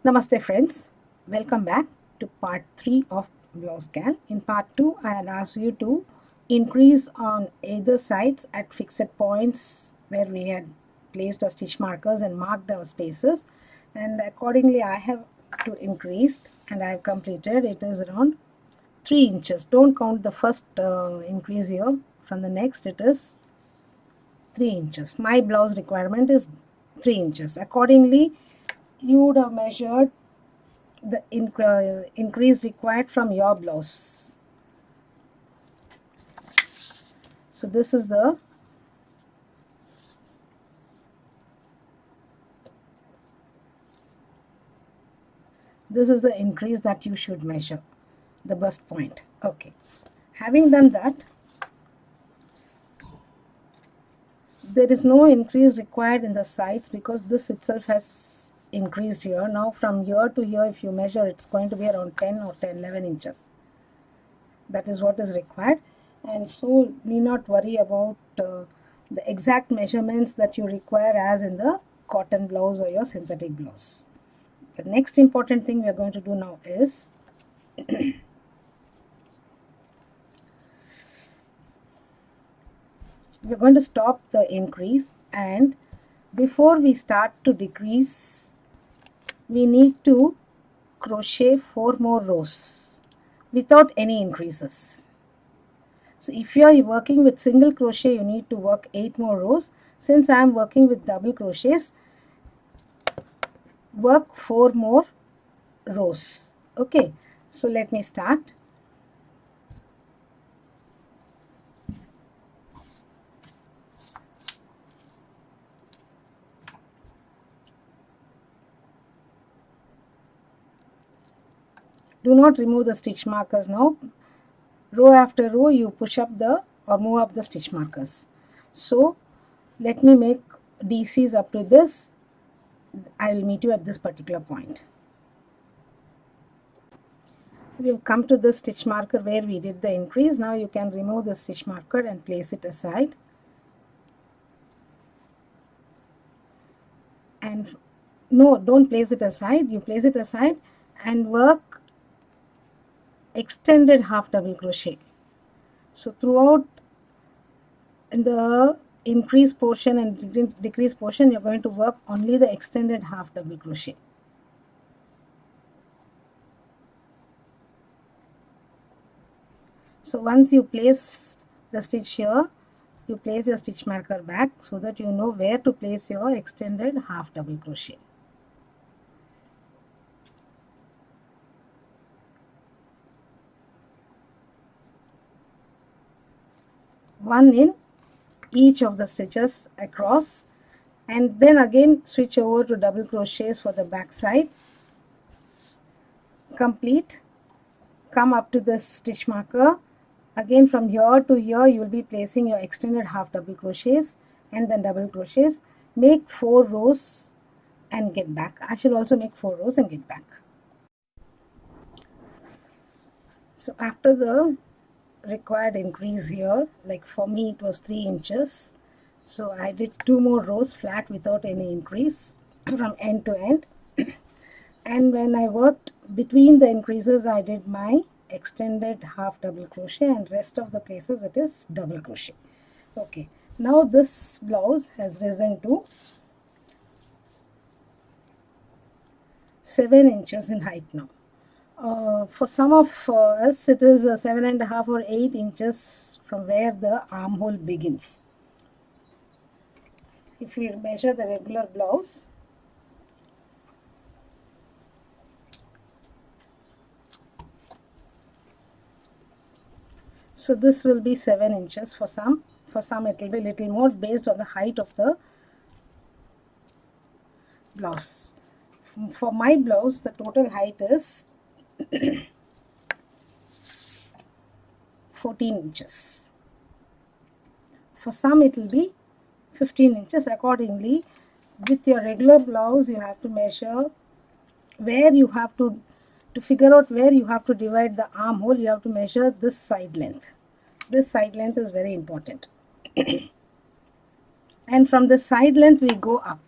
Namaste friends, welcome back to part 3 of blouse cal. In part 2 I had asked you to increase on either sides at fixed points where we had placed our stitch markers and marked our spaces, and accordingly I have to increase and I have completed. It is around 3 inches. Don't count the first increase here. From the next it is 3 inches. My blouse requirement is 3 inches. Accordingly you would have measured the increase required from your blouse. So this is the increase that you should measure, the bust point. Okay, having done that, there is no increase required in the sides because this itself has increased here. Now from here to here, if you measure, it's going to be around 10 or 11 inches. That is what is required, and so need not worry about the exact measurements that you require as in the cotton blouse or your synthetic blouse. The next important thing we are going to do now is we're going to stop the increase, and before we start to decrease, we need to crochet 4 more rows without any increases. So if you are working with single crochet, you need to work 8 more rows. Since I am working with double crochets, work 4 more rows. Okay, so let me start. Do not remove the stitch markers now. Row after row you push up the or move up the stitch markers. So let me make DCs up to this. I will meet you at this particular point. We have come to the stitch marker where we did the increase. Now you can remove the stitch marker and place it aside. And no, don't place it aside. You place it aside and work extended half double crochet. So throughout in the increase portion and decrease portion, you're going to work only the extended half double crochet. So once you place the stitch here, you place your stitch marker back so that you know where to place your extended half double crochet. One in each of the stitches across, and then again switch over to double crochets for the back side. Complete. Come up to the stitch marker. Again from here to here you will be placing your extended half double crochets and then double crochets. Make 4 rows and get back. I shall also make 4 rows and get back. So after the required increase here, like for me it was 3 inches, so I did 2 more rows flat without any increase from end to end. And when I worked between the increases, I did my extended half double crochet, and rest of the places it is double crochet. Okay, now this blouse has risen to 7 inches in height now. For some of us it is 7.5 or 8 inches from where the armhole begins. If we measure the regular blouse, so this will be 7 inches for some it will be little more based on the height of the blouse. For my blouse the total height is 14 inches. For some it will be 15 inches. Accordingly, with your regular blouse you have to measure where you have to figure out where you have to divide the armhole. You have to measure this side length. This side length is very important. And from the side length we go up.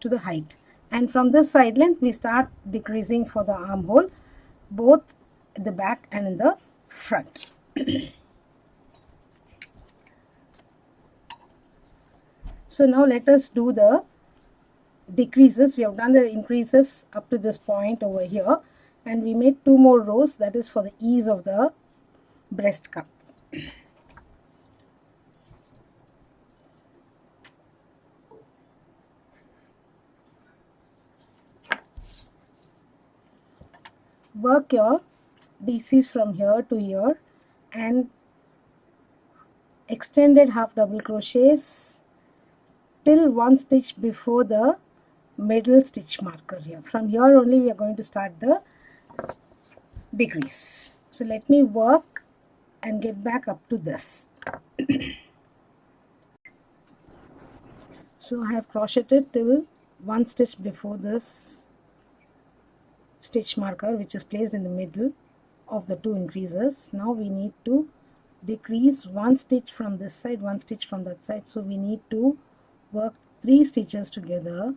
to the height, and from this side length we start decreasing for the armhole, both at the back and in the front. So now let us do the decreases. We have done the increases up to this point over here, and we made 2 more rows, that is for the ease of the breast cup. Work your DCs from here to here and extended half double crochets till 1 stitch before the middle stitch marker here. From here only we are going to start the decrease. So let me work and get back up to this. So I have crocheted till 1 stitch before this stitch marker, which is placed in the middle of the 2 increases. Now we need to decrease 1 stitch from this side, 1 stitch from that side. So we need to work 3 stitches together.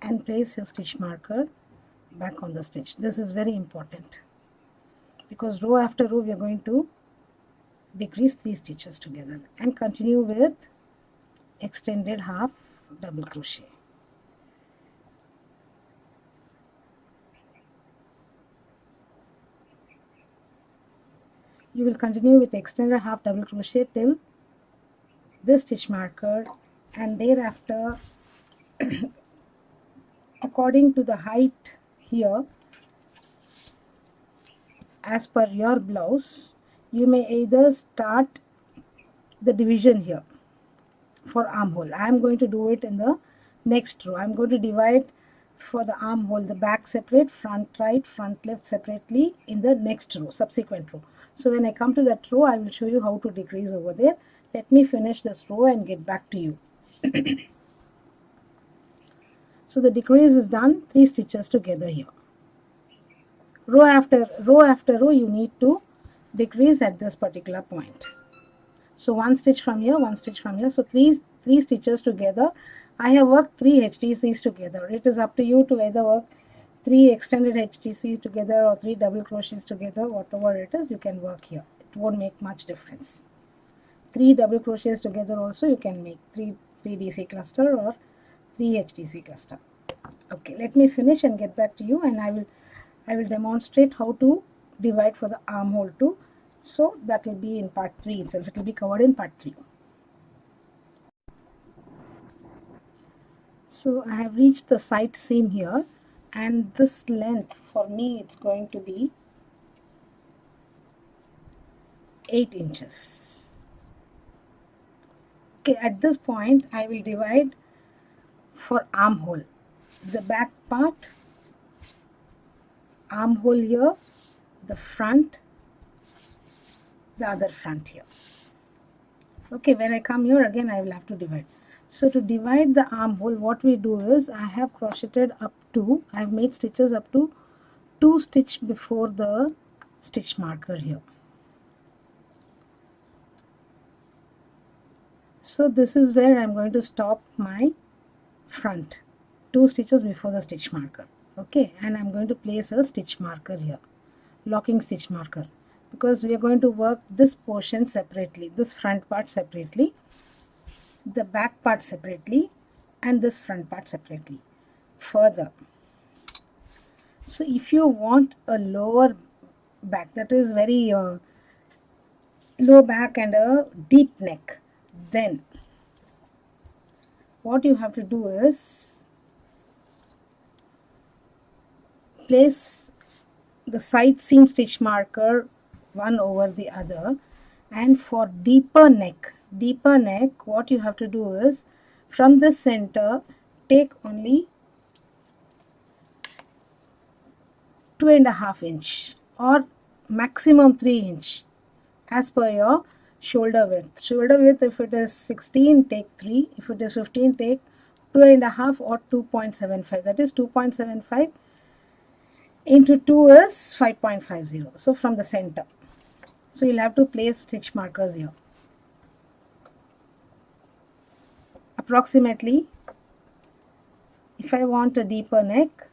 And place your stitch marker back on the stitch. This is very important because row after row we are going to decrease 3 stitches together, and continue with extended half double crochet. You will continue with extended half double crochet till this stitch marker, and thereafter according to the height here as per your blouse, you may either start the division here for armhole. I am going to do it in the next row. I am going to divide for the armhole the back separate, front right, front left separately in the next row, subsequent row. So when I come to that row, I will show you how to decrease over there. Let me finish this row and get back to you. So the decrease is done, 3 stitches together here. Row after row you need to decrease at this particular point. So 1 stitch from here, 1 stitch from here. So three stitches together. I have worked 3 HDCs together. It is up to you to either work 3 extended HDCs together or 3 double crochets together. Whatever it is, you can work here. It won't make much difference. 3 double crochets together also you can make 3 DC cluster or 3 HDC cluster. Okay, let me finish and get back to you, and I will demonstrate how to divide for the armhole too. So that will be in part 3 itself. It will be covered in part 3. So I have reached the side seam here, and this length for me it's going to be 8 inches. Okay, at this point I will divide for armhole. The back part, armhole here, the front, the other front here. Okay, when I come here again I will have to divide. So to divide the armhole, what we do is I have crocheted up to, I have made stitches up to 2 stitch before the stitch marker here. So this is where I am going to stop my front, 2 stitches before the stitch marker. Okay, and I am going to place a stitch marker here, locking stitch marker, because we are going to work this portion separately, this front part separately, the back part separately, and this front part separately further. So if you want a lower back, that is very low back and a deep neck, then what you have to do is place the side seam stitch marker one over the other, and for deeper neck, what you have to do is from the center take only 2.5 inch or maximum 3 inch as per your shoulder width. Shoulder width, if it is 16, take 3, if it is 15, take 2.5 or 2.75, that is 2.75 into 2 is 5.50. So from the center, so you'll have to place stitch markers here. Approximately, if I want a deeper neck,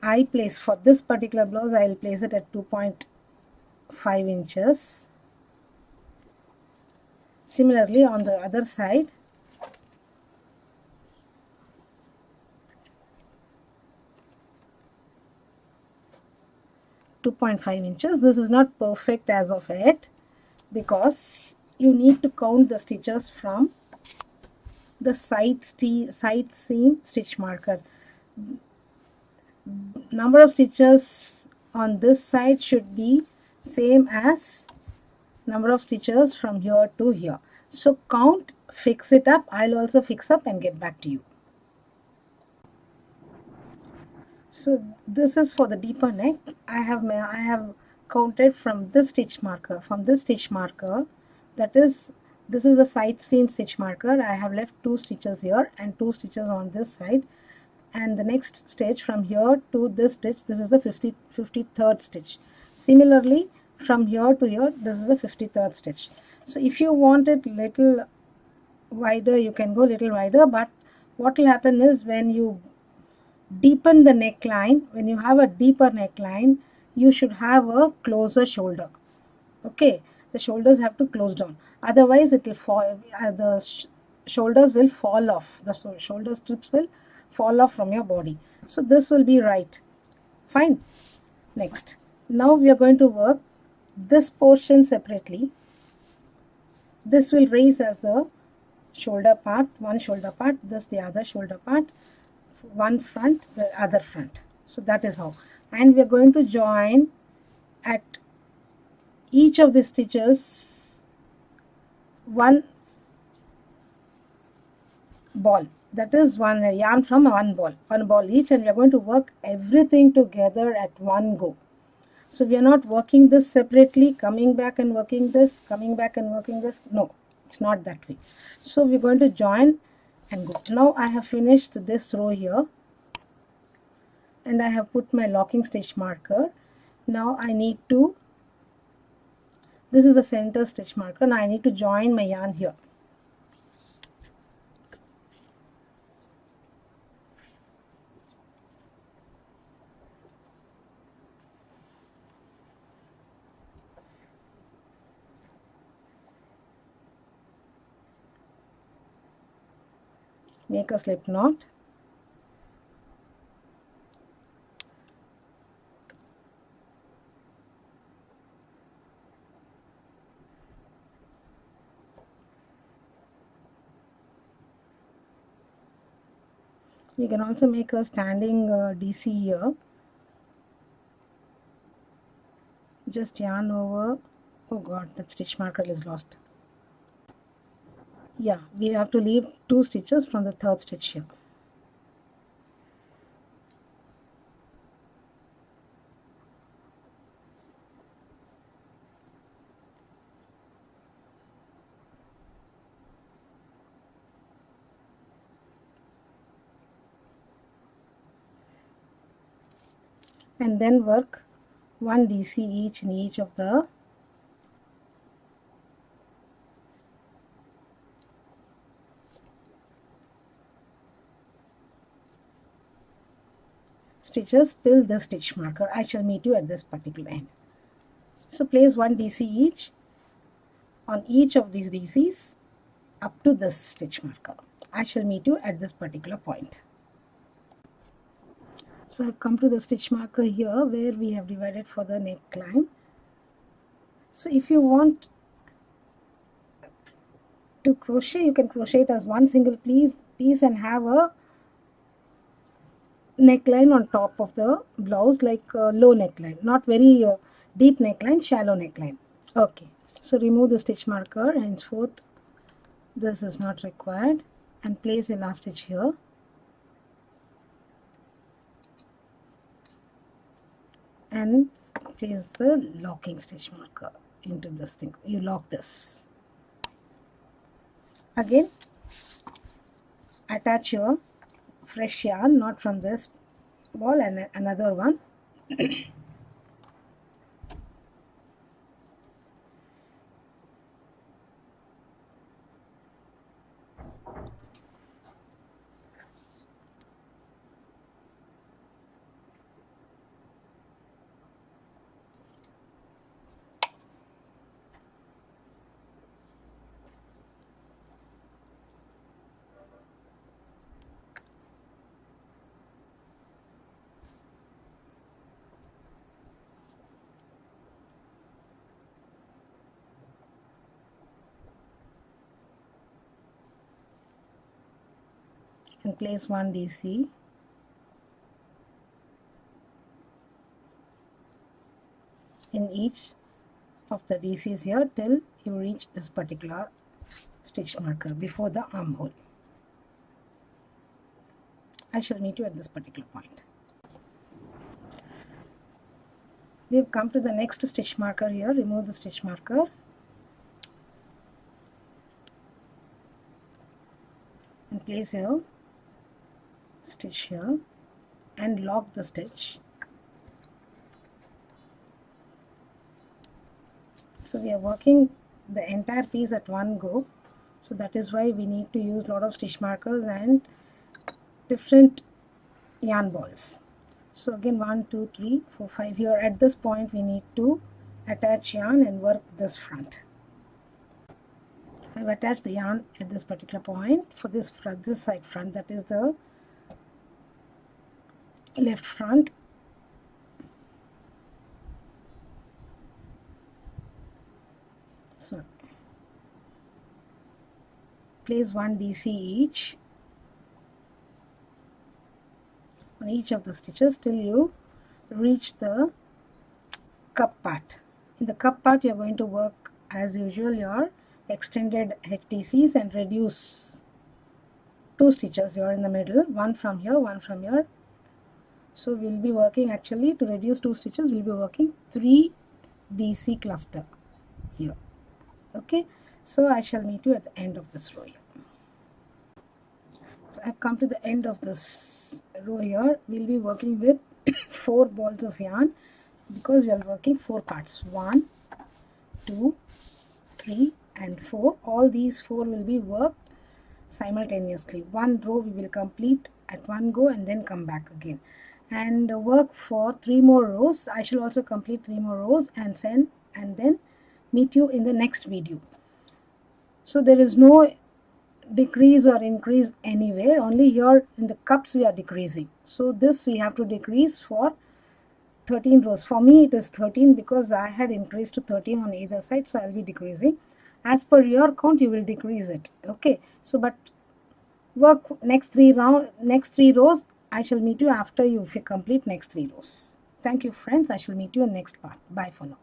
I place for this particular blouse, I will place it at 2.5 inches. Similarly, on the other side, $2.5. This is not perfect as of yet because you need to count the stitches from the side seam stitch marker. Number of stitches on this side should be same as number of stitches from here to here. So count, fix it up. I'll also fix up and get back to you. So this is for the deeper neck. I have counted from this stitch marker. From this stitch marker, that is, this is the side seam stitch marker. I have left 2 stitches here and 2 stitches on this side. And the next stitch from here to this stitch, this is the 53rd stitch. Similarly, from here to here, this is the 53rd stitch. So if you want it little wider, you can go little wider, but what will happen is when you deepen the neckline, when you have a deeper neckline, you should have a closer shoulder. Okay, the shoulders have to close down, otherwise it will fall, shoulders will fall off, the shoulder strips will fall off from your body. So this will be right. Fine. Next, now we are going to work this portion separately. This will raise as the shoulder part, one shoulder part, this the other shoulder part, one front, the other front. So that is how. And we are going to join at each of the stitches one ball, that is one yarn from one ball each, and we are going to work everything together at one go. So we are not working this separately, coming back and working this, coming back and working this. No, it's not that way. So we're going to join and go. Now I have finished this row here and I have put my locking stitch marker. Now I need to, this is the center stitch marker. Now I need to join my yarn here. Make a slip knot. You can also make a standing DC here. Just yarn over. Oh god, that stitch marker is lost. Yeah, we have to leave 2 stitches from the 3rd stitch here. And then work 1 DC each in each of the stitches till this stitch marker. I shall meet you at this particular end. So place 1 DC each on each of these DCs up to this stitch marker. I shall meet you at this particular point. So I've come to the stitch marker here where we have divided for the neckline. So if you want to crochet, you can crochet it as one single piece and have a neckline on top of the blouse, like a low neckline, not very deep neckline, shallow neckline. Okay, so remove the stitch marker, henceforth this is not required, and place your last stitch here. And place the locking stitch marker into this thing. You lock this. Again, attach your fresh yarn, not from this ball, and another one. And place one DC. In each of the DCs here till you reach this particular stitch marker before the armhole. I shall meet you at this particular point. We have come to the next stitch marker here. Remove the stitch marker. And place here, stitch here, and lock the stitch. So we are working the entire piece at one go, so that is why we need to use a lot of stitch markers and different yarn balls. So again 1, 2, 3, 4, 5 here. At this point we need to attach yarn and work this front. I've attached the yarn at this particular point for this front, this side front, that is the left front. So place one DC each on each of the stitches till you reach the cup part. In the cup part you are going to work as usual your extended HDCs and reduce 2 stitches here in the middle, one from here, one from here. So we will be working, actually to reduce 2 stitches we will be working 3 DC cluster here. Okay, so I shall meet you at the end of this row here. So I have come to the end of this row here. We will be working with 4 balls of yarn because we are working 4 parts. 1, 2, 3 and 4. All these 4 will be worked simultaneously. One row we will complete at one go and then come back again and work for 3 more rows. I shall also complete 3 more rows and then meet you in the next video. So there is no decrease or increase anywhere, only here in the cups we are decreasing. So this we have to decrease for 13 rows. For me it is 13 because I had increased to 13 on either side, so I will be decreasing. As per your count you will decrease it. Okay, so but work next 3 rows. I shall meet you after you complete next 3 rows. Thank you friends. I shall meet you in next part. Bye for now.